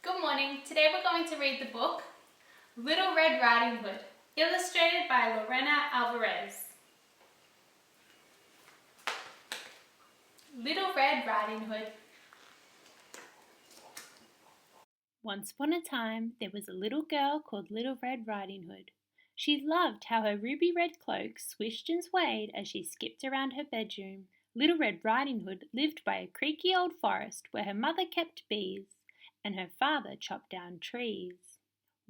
Good morning. Today we're going to read the book Little Red Riding Hood, illustrated by Lorena Alvarez. Little Red Riding Hood. Once upon a time, there was a little girl called Little Red Riding Hood. She loved how her ruby red cloak swished and swayed as she skipped around her bedroom. Little Red Riding Hood lived by a creaky old forest where her mother kept bees and her father chopped down trees.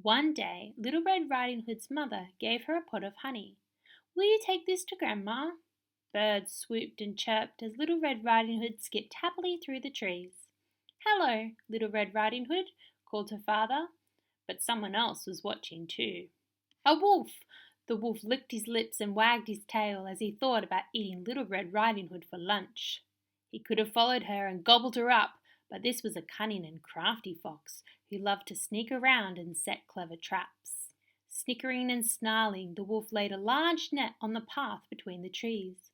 One day, Little Red Riding Hood's mother gave her a pot of honey. "Will you take this to Grandma?" Birds swooped and chirped as Little Red Riding Hood skipped happily through the trees. "Hello, Little Red Riding Hood," called her father, but someone else was watching too. "A wolf!" The wolf licked his lips and wagged his tail as he thought about eating Little Red Riding Hood for lunch. He could have followed her and gobbled her up, but this was a cunning and crafty fox who loved to sneak around and set clever traps. Snickering and snarling, the wolf laid a large net on the path between the trees.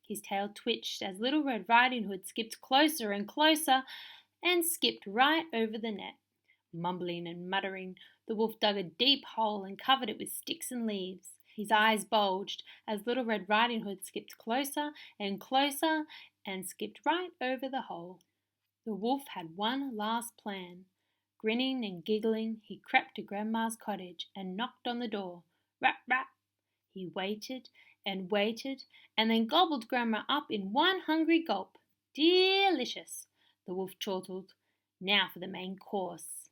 His tail twitched as Little Red Riding Hood skipped closer and closer and skipped right over the net. Mumbling and muttering, the wolf dug a deep hole and covered it with sticks and leaves. His eyes bulged as Little Red Riding Hood skipped closer and closer and skipped right over the hole. The wolf had one last plan. Grinning and giggling, he crept to Grandma's cottage and knocked on the door. Rap, rap! He waited and waited and then gobbled Grandma up in one hungry gulp. "Delicious!" the wolf chortled. "Now for the main course."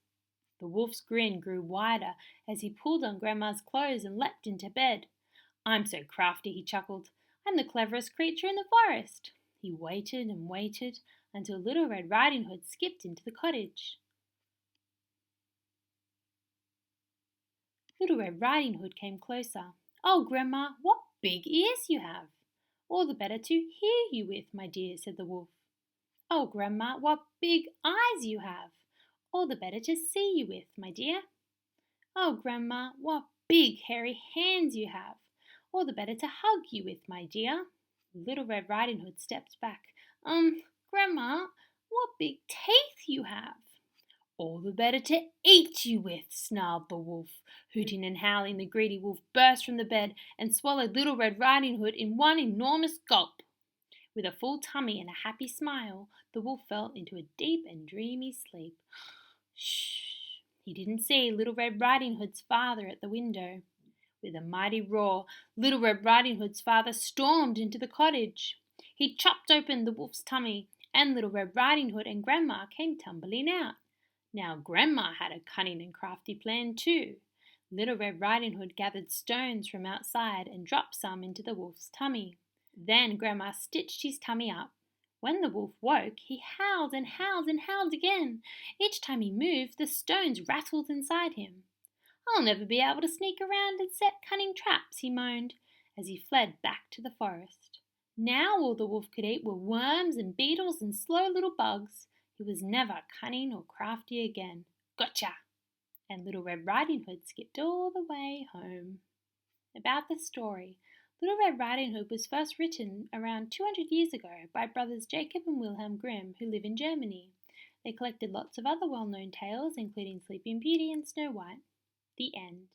The wolf's grin grew wider as he pulled on Grandma's clothes and leapt into bed. "I'm so crafty," he chuckled. "I'm the cleverest creature in the forest." He waited and waited until Little Red Riding Hood skipped into the cottage. Little Red Riding Hood came closer. "Oh, Grandma, what big ears you have!" "All the better to hear you with, my dear," said the wolf. "Oh, Grandma, what big eyes you have!" "All the better to see you with, my dear." "Oh, Grandma, what big hairy hands you have!" "All the better to hug you with, my dear." Little Red Riding Hood stepped back. Grandma, what big teeth you have!" "All the better to eat you with," snarled the wolf. Hooting and howling, the greedy wolf burst from the bed and swallowed Little Red Riding Hood in one enormous gulp. With a full tummy and a happy smile, the wolf fell into a deep and dreamy sleep. Shh! He didn't see Little Red Riding Hood's father at the window. With a mighty roar, Little Red Riding Hood's father stormed into the cottage. He chopped open the wolf's tummy, and Little Red Riding Hood and Grandma came tumbling out. Now Grandma had a cunning and crafty plan too. Little Red Riding Hood gathered stones from outside and dropped some into the wolf's tummy. Then Grandma stitched his tummy up. When the wolf woke, he howled and howled and howled again. Each time he moved, the stones rattled inside him. "I'll never be able to sneak around and set cunning traps," he moaned, as he fled back to the forest. Now all the wolf could eat were worms and beetles and slow little bugs. He was never cunning or crafty again. Gotcha! And Little Red Riding Hood skipped all the way home. About the story. Little Red Riding Hood was first written around 200 years ago by brothers Jacob and Wilhelm Grimm, who live in Germany. They collected lots of other well-known tales, including Sleeping Beauty and Snow White. The end.